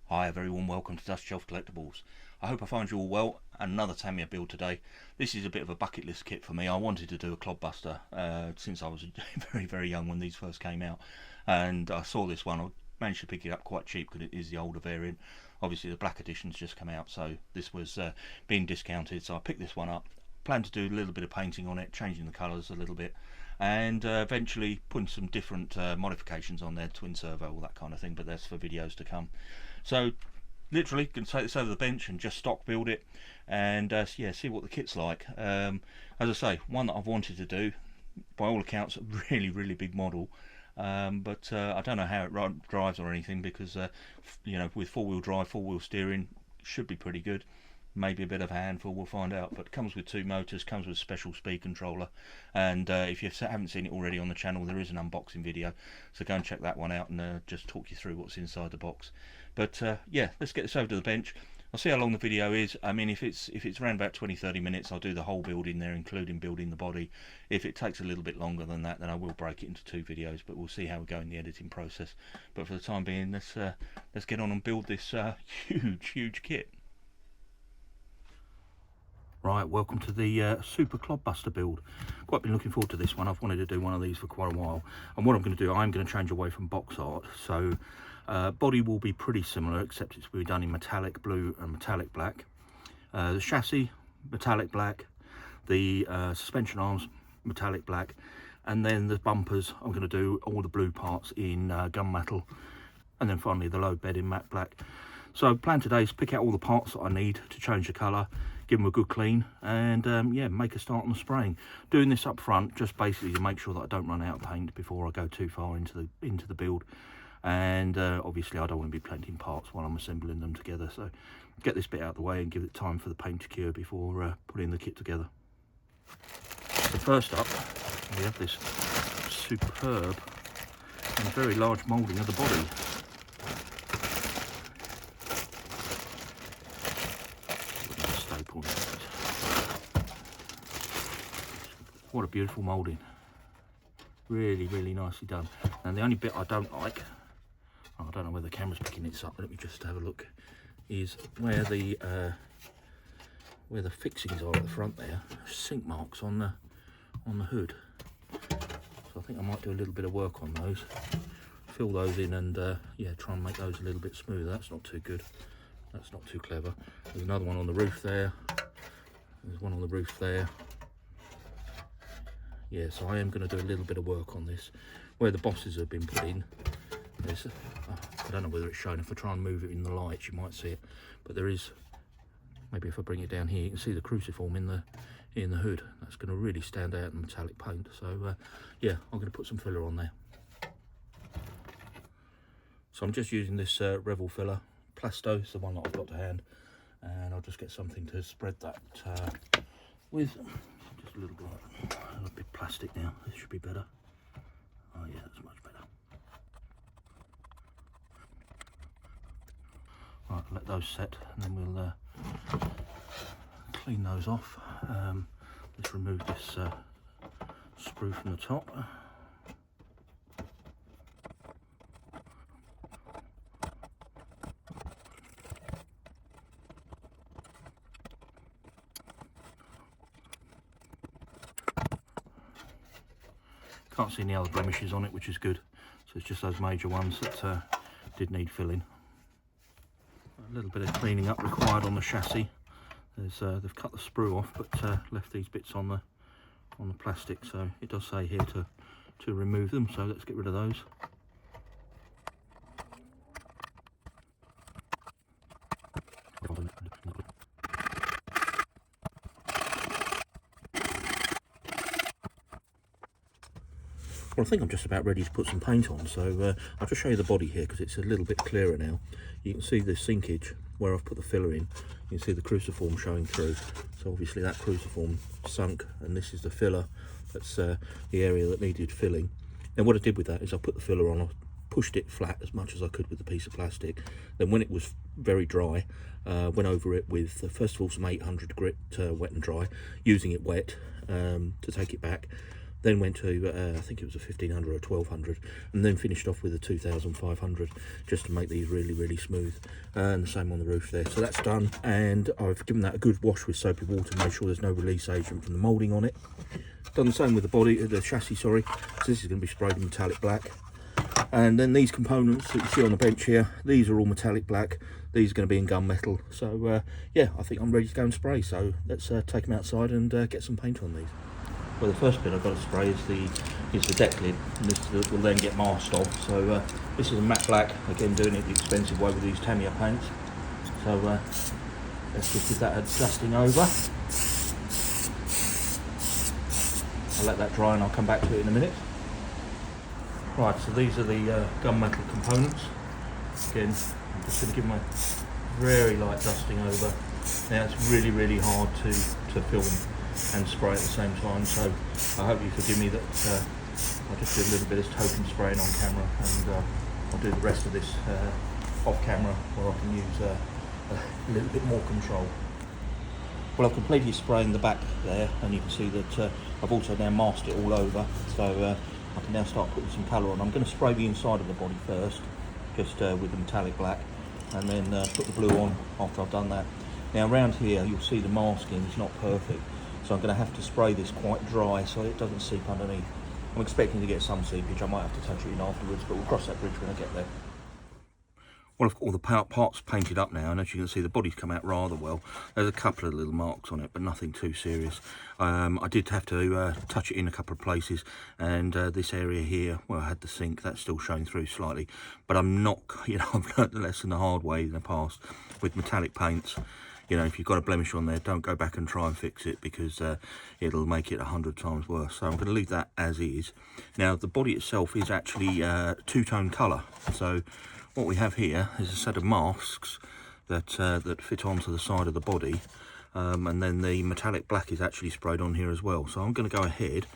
Hi, a very warm welcome to Dust Shelf Collectibles. I hope I find you all well. Another Tamiya build today. This is a bit of a bucket list kit for me. I wanted to do a Clodbuster since I was very young when these first came out, and I saw this one. I managed to pick it up quite cheap because it is the older variant. Obviously the black edition's just come out, so this was being discounted, so I picked this one up. Plan to do a little bit of painting on it, changing the colours a little bit, and eventually putting some different modifications on there, twin servo, all that kind of thing, but that's for videos to come. So literally can take this over the bench and just stock build it, and yeah, see what the kit's like. As I say, one that I've wanted to do, by all accounts a really big model, but I don't know how it drives or anything, because you know, with four-wheel drive, four-wheel steering, should be pretty good. Maybe a bit of a handful, we'll find out. But it comes with two motors, comes with a special speed controller, and if you haven't seen it already on the channel, there is an unboxing video, so go and check that one out, and just talk you through what's inside the box. But yeah, let's get this over to the bench. I'll see how long the video is. I mean, if it's around about 20-30 minutes, I'll do the whole build in there, including building the body. If it takes a little bit longer than that, then I will break it into two videos, but we'll see how we go in the editing process. But for the time being, let's get on and build this huge kit. Right, welcome to the Super Clodbuster build. Quite been looking forward to this one. I've wanted to do one of these for quite a while, and what I'm going to do, I'm going to change away from box art. So body will be pretty similar, except it's will be done in metallic blue and metallic black. The chassis, metallic black. The suspension arms, metallic black. And then the bumpers, I'm going to do all the blue parts in gunmetal. And then finally the load bed in matte black. So plan today is pick out all the parts that I need to change the colour, give them a good clean, and yeah, make a start on the spraying. Doing this up front just basically to make sure that I don't run out of paint before I go too far into the build. And obviously I don't want to be painting parts while I'm assembling them together, so get this bit out of the way and give it time for the paint to cure before putting the kit together. So first up, we have this superb and very large moulding of the body. What a beautiful moulding. Really nicely done. And the only bit I don't like, I don't know whether the camera's picking this up, but let me just have a look, is where the fixings are at the front there. Sink marks on the hood. So I think I might do a little bit of work on those. Fill those in and yeah, try and make those a little bit smoother. That's not too good. That's not too clever. There's another one on the roof there. There's one on the roof there. Yeah, so I am going to do a little bit of work on this. Where the bosses have been put in, there's, I don't know whether it's shown. If I try and move it in the lights, you might see it. But there is, maybe if I bring it down here, you can see the cruciform in the hood. That's going to really stand out in metallic paint. So yeah, I'm going to put some filler on there. So I'm just using this Revel filler. Plasto is the one that I've got to hand, and I'll just get something to spread that with. Just a little bit plastic now. This should be better. Oh yeah, that's much better. Right, let those set, and then we'll clean those off. Let's remove this sprue from the top. Can't see any other blemishes on it, which is good. So it's just those major ones that did need filling. A little bit of cleaning up required on the chassis. There's they've cut the sprue off, but left these bits on the plastic. So it does say here to remove them. So let's get rid of those. Well, I think I'm just about ready to put some paint on, so I'll just show you the body here because it's a little bit clearer now. You can see the sinkage where I've put the filler in. You can see the cruciform showing through. So obviously that cruciform sunk, and this is the filler. That's the area that needed filling. And what I did with that is I put the filler on, I pushed it flat as much as I could with a piece of plastic. Then when it was very dry, went over it with, first of all, some 800 grit wet and dry, using it wet to take it back. then went to I think it was a 1500 or 1200, and then finished off with a 2500 just to make these really smooth. And the same on the roof there. So that's done, and I've given that a good wash with soapy water to make sure there's no release agent from the moulding on it. Done the same with the body, the chassis, sorry. So this is going to be sprayed in metallic black. And then these components that you see on the bench here, these are all metallic black. These are going to be in gunmetal. So yeah, I think I'm ready to go and spray. So let's take them outside and get some paint on these. Well, the first bit I've got to spray is the deck lid, and this will then get masked off. So this is a matte black, again doing it the expensive way with these Tamiya paints. So let's just give that a dusting over. I'll let that dry and I'll come back to it in a minute. Right, so these are the gunmetal components. Again, I'm just going to give them a very light dusting over. Now it's really hard to film and spray at the same time, so I hope you forgive me that I'll just do a little bit of token spraying on camera, and I'll do the rest of this off camera where I can use a little bit more control. Well, I've completely sprayed the back there, and you can see that I've also now masked it all over, so I can now start putting some colour on. I'm going to spray the inside of the body first, just with the metallic black, and then put the blue on after I've done that. Now around here you'll see the masking is not perfect, so I'm going to have to spray this quite dry so it doesn't seep underneath. I'm expecting to get some seepage. I might have to touch it in afterwards, but we'll cross that bridge when I get there. Well, I've got all the parts painted up now, and as you can see, the body's come out rather well. There's a couple of little marks on it, but nothing too serious. I did have to touch it in a couple of places, and this area here, well, I had the sink, that's still showing through slightly. But I'm not, you know, I've learned the lesson the hard way in the past with metallic paints. You know, if you've got a blemish on there, don't go back and try and fix it, because it'll make it 100 times worse. So I'm going to leave that as is. Now, the body itself is actually two-tone colour, so what we have here is a set of masks that that fit onto the side of the body, and then the metallic black is actually sprayed on here as well. So I'm going to go ahead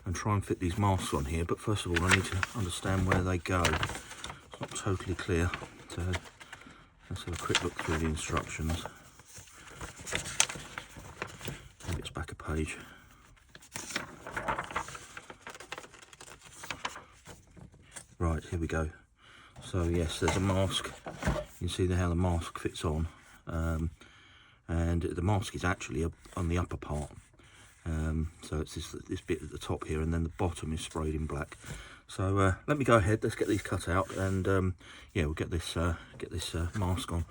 and try and fit these masks on here, but first of all I need to understand where they go. It's not totally clear, so let's have a quick look through the instructions. Maybe it's back a page. Right, here we go. So yes, there's a mask. You can see how the mask fits on, and the mask is actually on the upper part. So it's this bit at the top here, and then the bottom is sprayed in black. So let me go ahead. Let's get these cut out, and yeah, we'll get this mask on.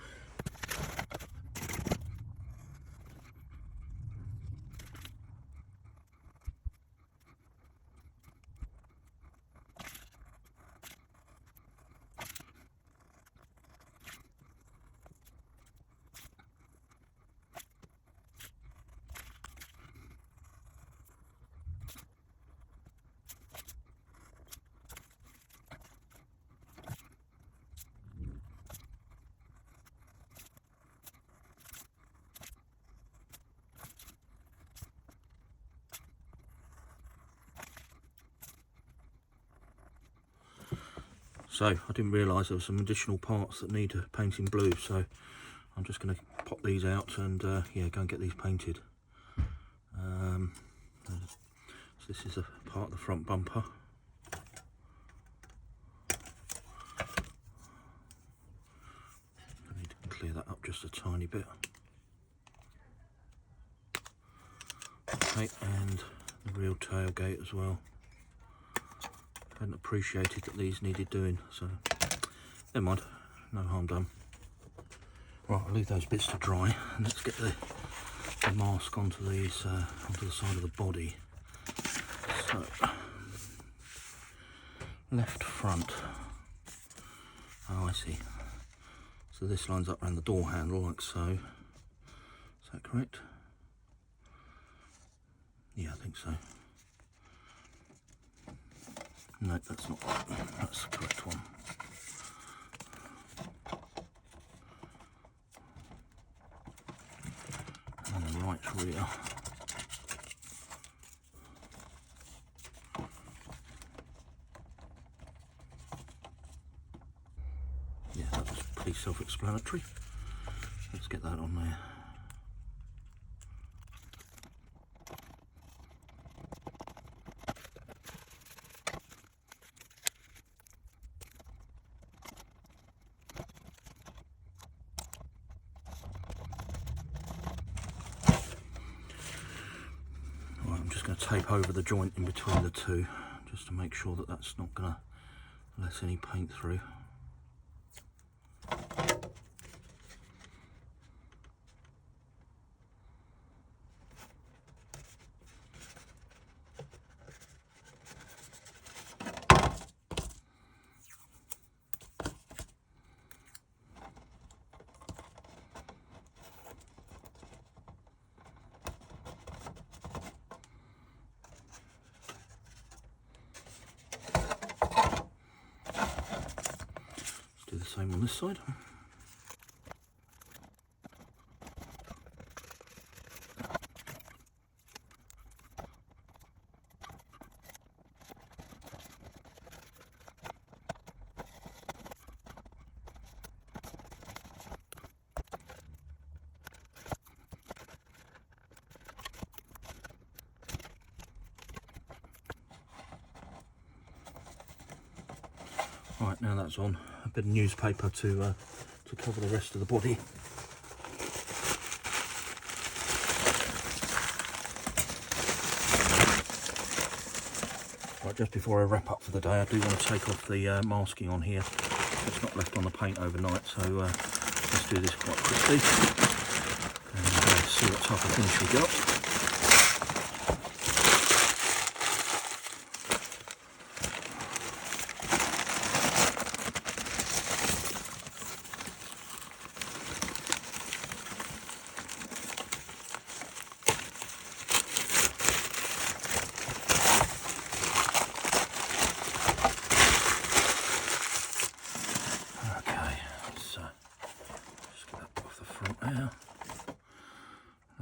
So I didn't realise there were some additional parts that need painting blue, so I'm just going to pop these out and yeah, go and get these painted. So this is a part of the front bumper. I need to clear that up just a tiny bit. Okay, and the rear tailgate as well. Hadn't appreciated that these needed doing, so never mind, no harm done. Right, I'll leave those bits to dry, and let's get the mask onto these, onto the side of the body. So, left front. Oh, I see. So this lines up around the door handle, like so. Is that correct? Yeah, I think so. No, that's not. That's the correct one. And the right rear. Yeah, that was pretty self-explanatory. Let's get that on there. I'm just going to tape over the joint in between the two, just to make sure that that's not going to let any paint through. Do the same on this side. Right, now that's on, a bit of newspaper to cover the rest of the body. Right, just before I wrap up for the day, I do want to take off the masking on here. It's not left on the paint overnight, so let's do this quite quickly and see what type of finish we got.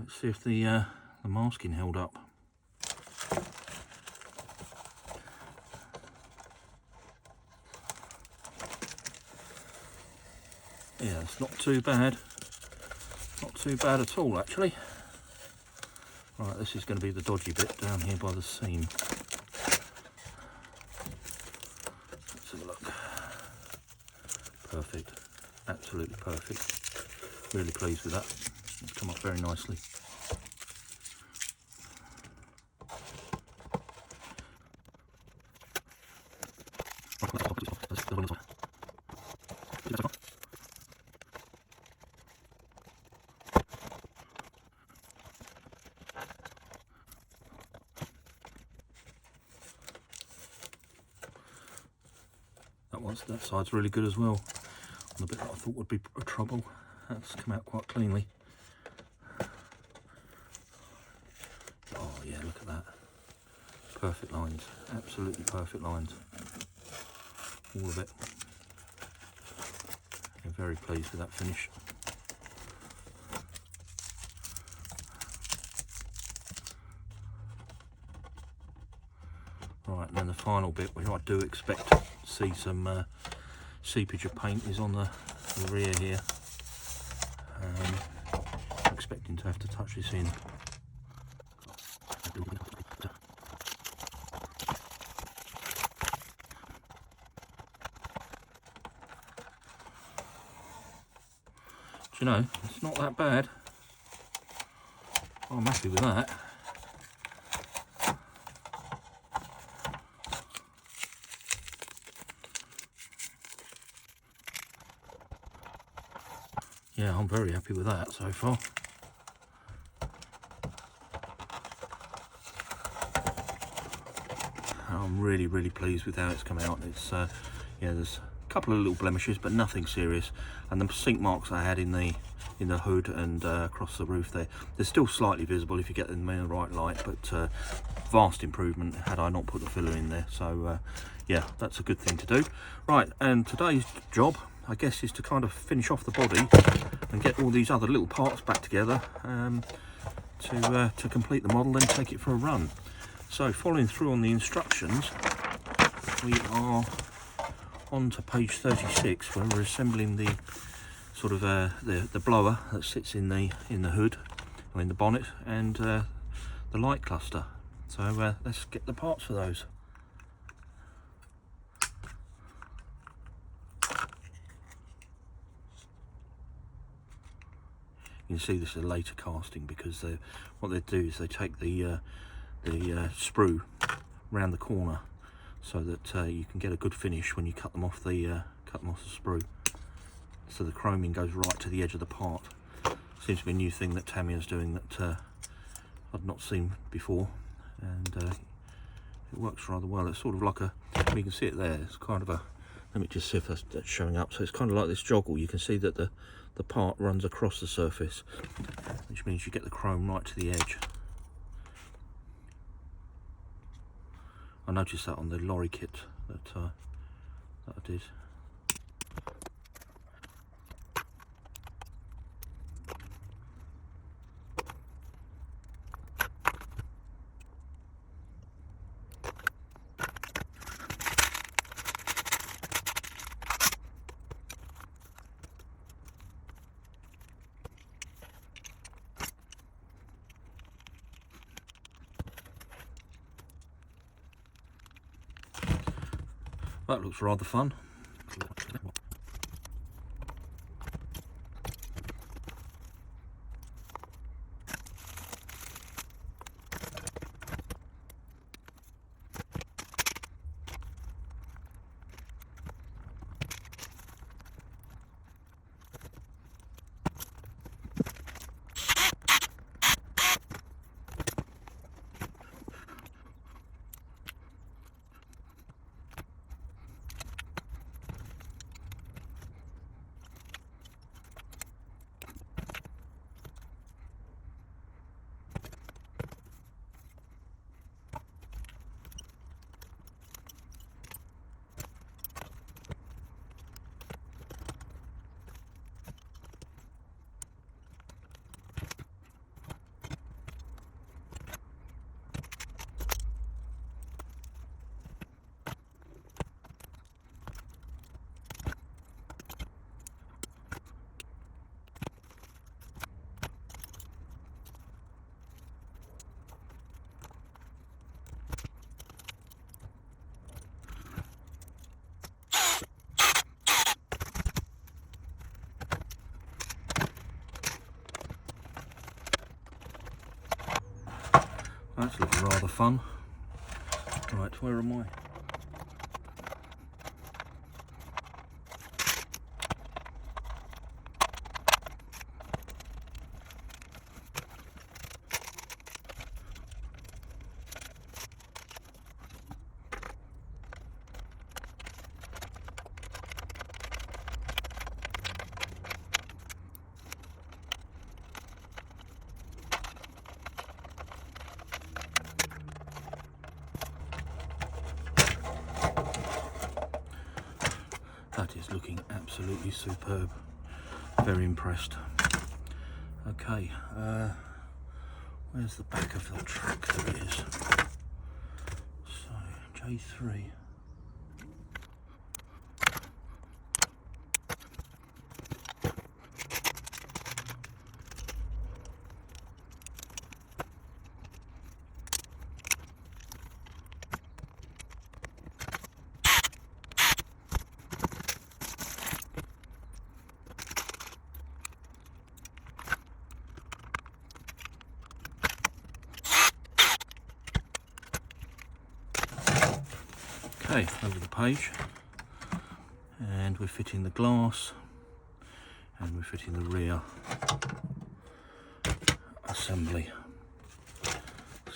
Let's see if the masking held up. Yeah, it's not too bad. Not too bad at all, actually. Right, this is going to be the dodgy bit down here by the seam. Let's have a look. Perfect. Absolutely perfect. Really pleased with that. It's come up very nicely. That side's really good as well. On the bit that I thought would be a trouble, that's come out quite cleanly. Oh yeah, look at that. Perfect lines, absolutely perfect lines. All of it. I'm very pleased with that finish. Right, and then the final bit, which I do expect to see some seepage of paint, is on the rear here. I'm expecting to have to touch this in. Do you know, it's not that bad. I'm happy with that. Yeah, I'm very happy with that so far. I'm really pleased with how it's come out. It's yeah, there's a couple of little blemishes, but nothing serious. And the sink marks I had in the hood and across the roof there, they're still slightly visible if you get them in the right light, but vast improvement had I not put the filler in there. So yeah, that's a good thing to do. Right, and today's job, I guess, is to kind of finish off the body and get all these other little parts back together to complete the model, then take it for a run. So following through on the instructions, we are on to page 36, where we're assembling the sort of the blower that sits in the hood or in the bonnet, and the light cluster. So let's get the parts for those. You can see this is a later casting, because what they do is they take the the sprue round the corner, so that you can get a good finish when you cut them off the sprue. So the chroming goes right to the edge of the part. Seems to be a new thing that Tamiya's doing that I'd not seen before, and it works rather well. It's sort of like a, you can see it there, it's kind of a, let me just see if that's showing up. So it's kind of like this joggle. You can see that the part runs across the surface, which means you get the chrome right to the edge. I noticed that on the lorry kit that I did. That looks rather fun. That's looking rather fun. Right, where am I? That is looking absolutely superb. Very impressed. Okay, where's the back of the truck? There it is. So, J3. Okay, over the page, and we're fitting the glass, and we're fitting the rear assembly.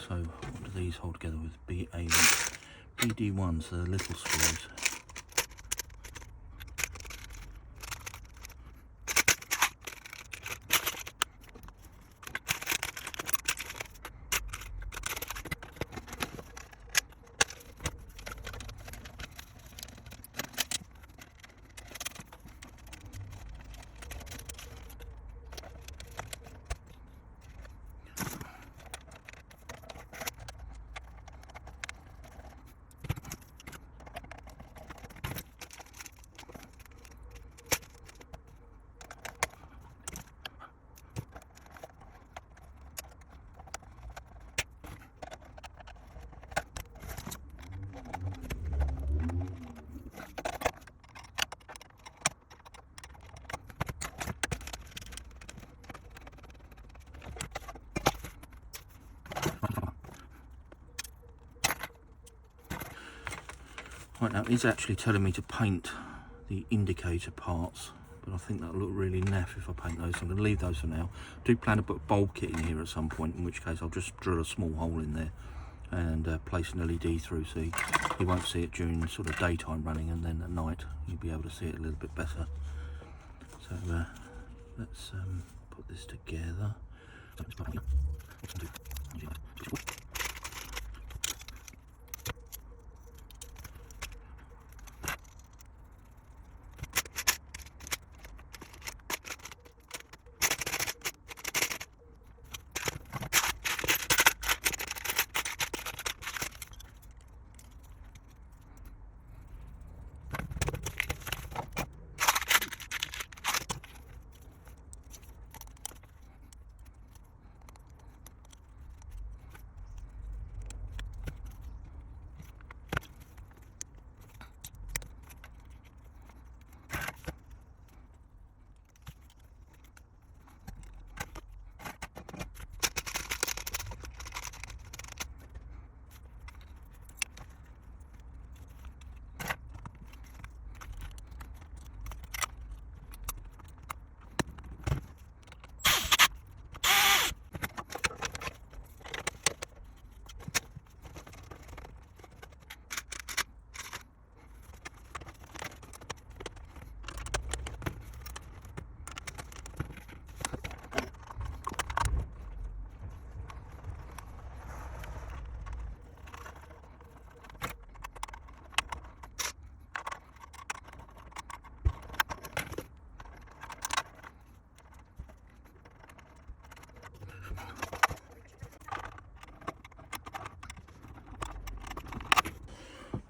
So what do these hold together with? BD1s, so the little screws. Right, now it's actually telling me to paint the indicator parts, but I think that'll look really naff if I paint those, so I'm going to leave those for now. I do plan to put a bulb kit in here at some point, in which case I'll just drill a small hole in there and place an LED through, so you won't see it during sort of daytime running, and then at night you'll be able to see it a little bit better. So let's put this together.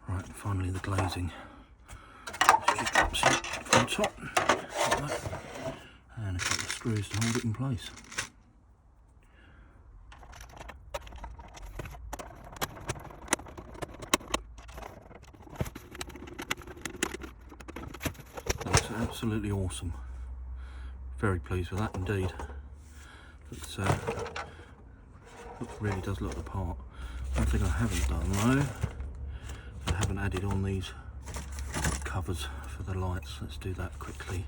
Right, and finally the glazing. This just drops in from the top, like that, and a couple of screws to hold it in place. That's absolutely awesome. Very pleased with that indeed. It really does look the part. One thing I haven't done though, I haven't added on these covers for the lights. Let's do that quickly.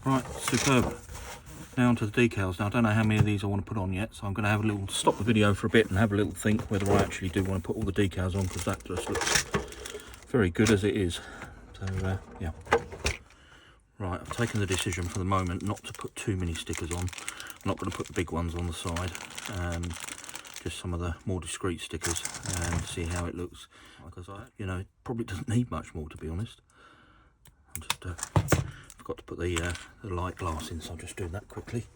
Right, superb. Now onto the decals. Now I don't know how many of these I want to put on yet, so I'm going to have a little stop the video for a bit and have a little think whether I actually do want to put all the decals on, because that just looks very good as it is. So yeah. Right, I've taken the decision for the moment not to put too many stickers on. I'm not going to put the big ones on the side, just some of the more discreet stickers, and see how it looks. Because it probably doesn't need much more, to be honest. I'm just forgot to put the light glass in, so I'll just do that quickly.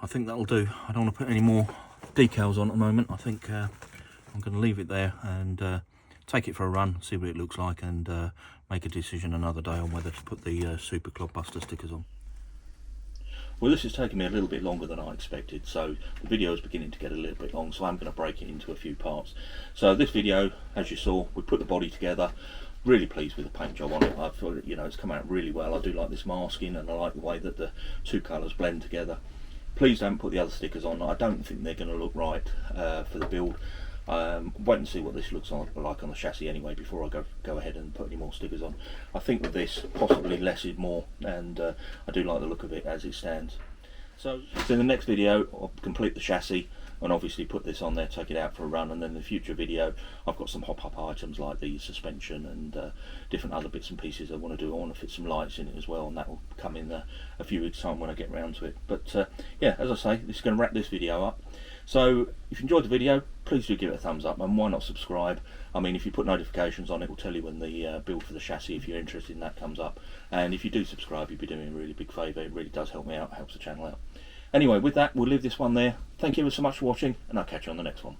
I think that'll do. I don't want to put any more decals on at the moment. I think I'm going to leave it there and take it for a run, see what it looks like, and make a decision another day on whether to put the Super Clodbuster stickers on. Well, this has taken me a little bit longer than I expected, so the video is beginning to get a little bit long, so I'm going to break it into a few parts. So this video, as you saw, we put the body together. Really pleased with the paint job on it. I feel, you know, it's come out really well. I do like this masking, and I like the way that the two colours blend together. Please don't put the other stickers on. I don't think they're going to look right for the build. Wait and see what this looks like on the chassis anyway before I go ahead and put any more stickers on. I think with this, possibly less is more, and I do like the look of it as it stands. So in the next video, I'll complete the chassis and obviously put this on there, take it out for a run, and then in the future video I've got some hop-up items like the suspension and different other bits and pieces I want to do. I want to fit some lights in it as well, and that will come in a few weeks time when I get round to it. But yeah, as I say, this is going to wrap this video up. So if you enjoyed the video, please do give it a thumbs up, and why not subscribe? I mean, if you put notifications on, it will tell you when the build for the chassis, if you're interested in that, comes up. And if you do subscribe, you'll be doing a really big favour. It really does help me out, helps the channel out. Anyway, with that, we'll leave this one there. Thank you so much for watching, and I'll catch you on the next one.